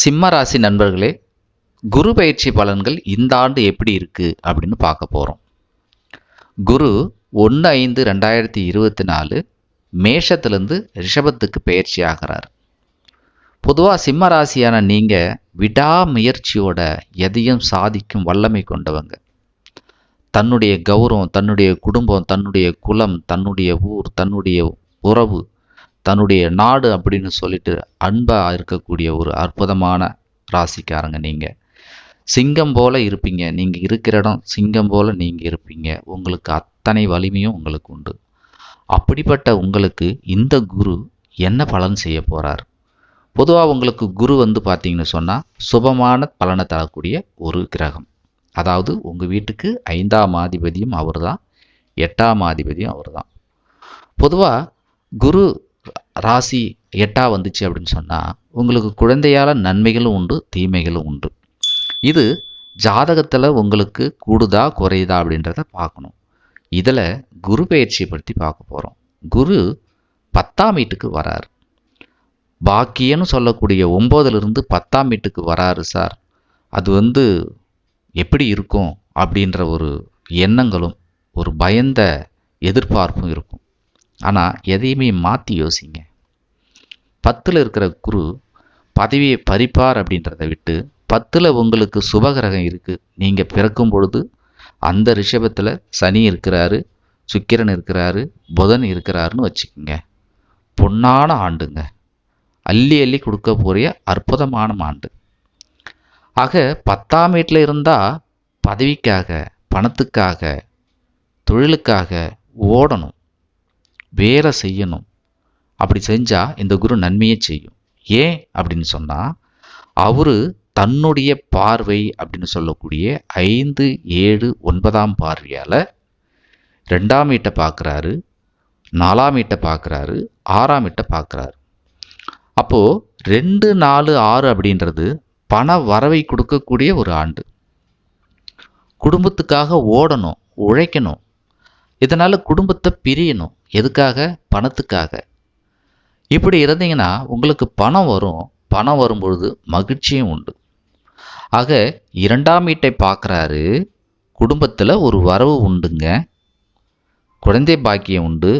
சிம்ம ராசி நண்பர்களே, குரு பயிற்சி பலன்கள் இந்த ஆண்டு எப்படி இருக்கு அப்படின்னு பார்க்க போறோம். குரு 1/5/2024 மேஷத்திலிருந்து ரிஷபத்துக்கு பயிற்சி ஆகிறார். பொதுவாக சிம்ம ராசியான நீங்க விடாமுயற்சியோட எதையும் சாதிக்கும் வல்லமை கொண்டவங்க. தன்னுடைய கௌரவம், தன்னுடைய குடும்பம், தன்னுடைய குலம், தன்னுடைய ஊர், தன்னுடைய உறவு, தன்னுடைய நாடு அப்படின்னு சொல்லிட்டு அன்பா இருக்கக்கூடிய ஒரு அற்புதமான ராசிக்காரங்க நீங்க. சிங்கம் போல இருப்பீங்க. நீங்க இருக்கிற இடம் சிங்கம் போல நீங்க இருப்பீங்க. உங்களுக்கு அத்தனை வலிமையும் உங்களுக்கு உண்டு. அப்படிப்பட்ட உங்களுக்கு இந்த குரு என்ன பலன் செய்ய போறார்? பொதுவாக உங்களுக்கு குரு பார்த்தீங்கன்னு சொன்னால் சுபமான பலனை தரக்கூடிய ஒரு கிரகம். அதாவது உங்கள் வீட்டுக்கு 5ஆம் அதிபதியும் அவர் தான், 8ஆம் அதிபதியும் அவர் தான். பொதுவாக குரு ராசி 8 வந்துச்சு அப்படின்னு சொன்னால் உங்களுக்கு குழந்தையால் நன்மைகளும் உண்டு, தீமைகளும் உண்டு. இது ஜாதகத்தில் உங்களுக்கு கூடுதா குறையுதா அப்படின்றத பார்க்கணும். இதில் குரு பயிற்சியை பற்றி பார்க்க போகிறோம். குரு 10ஆம் வீட்டுக்கு வராரு. பாக்கியன்னு சொல்லக்கூடிய 9லிருந்து 10ஆம் வீட்டுக்கு வராரு சார். அது எப்படி இருக்கும் அப்படின்ற ஒரு எண்ணங்களும் ஒரு பயந்த எதிர்பார்ப்பும் இருக்கும். ஆனால் எதையுமே மாற்றி யோசிங்க. 10ல் இருக்கிற குரு பதவியை பறிப்பார் அப்படின்றத விட்டு 10ல் உங்களுக்கு சுபகிரகம் இருக்குது. நீங்கள் பிறக்கும் பொழுது அந்த ரிஷபத்தில் சனி இருக்கிறாரு, சுக்கிரன் இருக்கிறாரு, புதன் இருக்கிறாருன்னு வச்சுக்கோங்க. பொன்னான ஆண்டுங்க. அள்ளி அள்ளி கொடுக்க போகிற அற்புதமான ஆண்டு. ஆக 10ஆம் வீட்டில் இருந்தால் பதவிக்காக, பணத்துக்காக, தொழிலுக்காக ஓடணும், வேலை செய்யணும். அப்படி செஞ்சால் இந்த குரு நன்மையே செய்யும். ஏன் அப்படின்னு சொன்னால் அவர் தன்னுடைய பார்வை அப்படின்னு சொல்லக்கூடிய 5, 7, 9ஆம் பார்வையால் 2ஆம் வீட்டை பார்க்குறாரு, 4ஆம் வீட்டை பார்க்குறாரு, 6ஆம் வீட்டை பார்க்குறாரு. அப்போது 2, 4, 6 அப்படின்றது பண வரவை கொடுக்கக்கூடிய ஒரு ஆண்டு. குடும்பத்துக்காக ஓடணும், உழைக்கணும். இதனால் குடும்பத்தை பிரியணும். எதுக்காக? பணத்துக்காக. இப்படி இருந்தீங்கன்னா உங்களுக்கு பணம் வரும். பணம் வரும்பொழுது மகிழ்ச்சியும் உண்டு. ஆக 2ஆம் வீட்டை பார்க்குறாரு. குடும்பத்தில் ஒரு வரவு உண்டுங்க. குழந்தை பாக்கியம் உண்டு.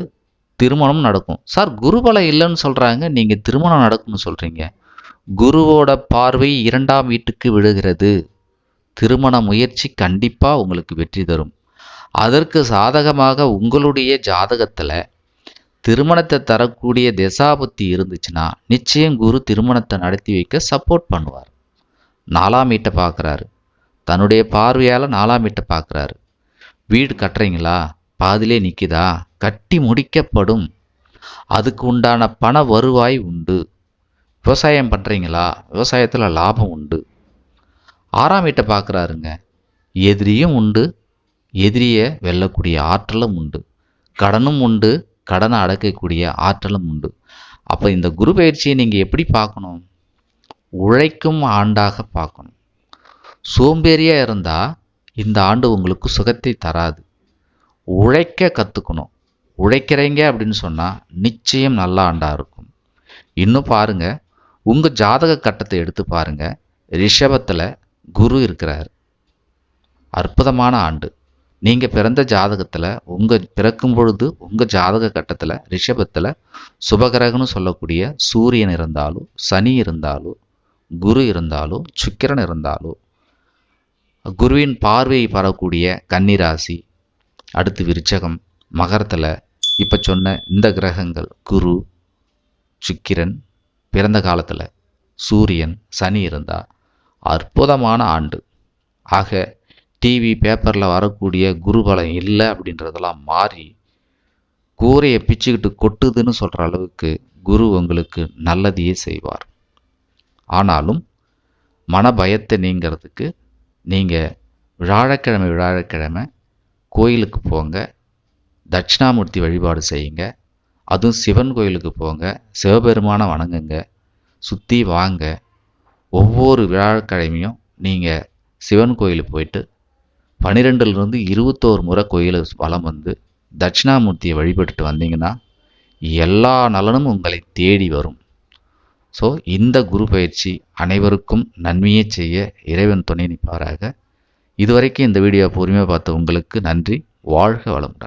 திருமணம் நடக்கும். சார் குருபலம் இல்லைன்னு சொல்கிறாங்க, நீங்கள் திருமணம் நடக்கும்னு சொல்கிறீங்க. குருவோட பார்வை 2ஆம் வீட்டுக்கு விழுகிறது. திருமண முயற்சி கண்டிப்பாக உங்களுக்கு வெற்றி தரும். அதற்கு சாதகமாக உங்களுடைய ஜாதகத்தில் திருமணத்தை தரக்கூடிய திசாபுத்தி இருந்துச்சுன்னா நிச்சயம் குரு திருமணத்தை நடத்தி வைக்க சப்போர்ட் பண்ணுவார். 4ஆம் வீட்டை பார்க்குறாரு. தன்னுடைய பார்வையால் 4ஆம் வீட்டை பார்க்குறாரு. வீடு கட்டுறீங்களா? பாதிலே நிற்குதா? கட்டி முடிக்கப்படும். அதுக்கு உண்டான பண வருவாய் உண்டு. விவசாயம் பண்ணுறீங்களா? விவசாயத்தில் லாபம் உண்டு. 6ஆம் வீட்டை பார்க்குறாருங்க. எதிரியும் உண்டு, எதிரியை வெல்லக்கூடிய ஆற்றலும் உண்டு. கடனும் உண்டு, கடனை அடக்கக்கூடிய ஆற்றலும் உண்டு. அப்போ இந்த குரு பயிற்சியை நீங்கள் எப்படி பார்க்கணும்? உழைக்கும் ஆண்டாக பார்க்கணும். சோம்பேறியாக இருந்தால் இந்த ஆண்டு உங்களுக்கு சுகத்தை தராது. உழைக்க கற்றுக்கணும். உழைக்கிறீங்க அப்படின்னு சொன்னால் நிச்சயம் நல்ல ஆண்டாக இருக்கும். இன்னும் பாருங்கள், உங்கள் ஜாதக கட்டத்தை எடுத்து பாருங்கள். ரிஷபத்தில் குரு இருக்கிறார். அற்புதமான ஆண்டு. நீங்கள் பிறந்த ஜாதகத்தில் பிறக்கும் பொழுது உங்கள் ஜாதக கட்டத்தில் ரிஷபத்தில் சுபகிரகம்னு சொல்லக்கூடிய சூரியன் இருந்தாலும், சனி இருந்தாலும், குரு இருந்தாலும், சுக்கிரன் இருந்தாலும், குருவின் பார்வையை பெறக்கூடிய கன்னிராசி, அடுத்து விருச்சகம், மகரத்தில் இப்போ சொன்ன இந்த கிரகங்கள் குரு, சுக்கிரன், பிறந்த காலத்தில் சூரியன், சனி இருந்தால் அற்புதமான ஆண்டு. ஆக டிவி பேப்பரில் வரக்கூடிய குருபலம் இல்லை அப்படின்றதெல்லாம் மாறி கூரையை பிச்சுக்கிட்டு கொட்டுதுன்னு சொல்கிற அளவுக்கு குரு உங்களுக்கு நல்லதையே செய்வார். ஆனாலும் மன பயத்தை நீங்கிறதுக்கு நீங்கள் வியாழக்கிழமை கோயிலுக்கு போங்க, தட்சிணாமூர்த்தி வழிபாடு செய்யுங்க. அதுவும் சிவன் கோயிலுக்கு போங்க, சிவபெருமானை வணங்குங்க, சுற்றி வாங்க. ஒவ்வொரு வியாழக்கிழமையும் நீங்கள் சிவன் கோயிலுக்கு போயிட்டு 12லிருந்து 21 முறை கோயிலை வலம் வந்து தட்சிணாமூர்த்தியை வழிபட்டுட்டு வந்தீங்கன்னா எல்லா நலனும் உங்களை தேடி வரும். ஸோ இந்த குரு பயிற்சி அனைவருக்கும் நன்மையே செய்ய இறைவன் துணை நிற்பாராக. இதுவரைக்கும் இந்த வீடியோ பொறுமையாக பார்த்த உங்களுக்கு நன்றி. வாழ்க வளமுடன்.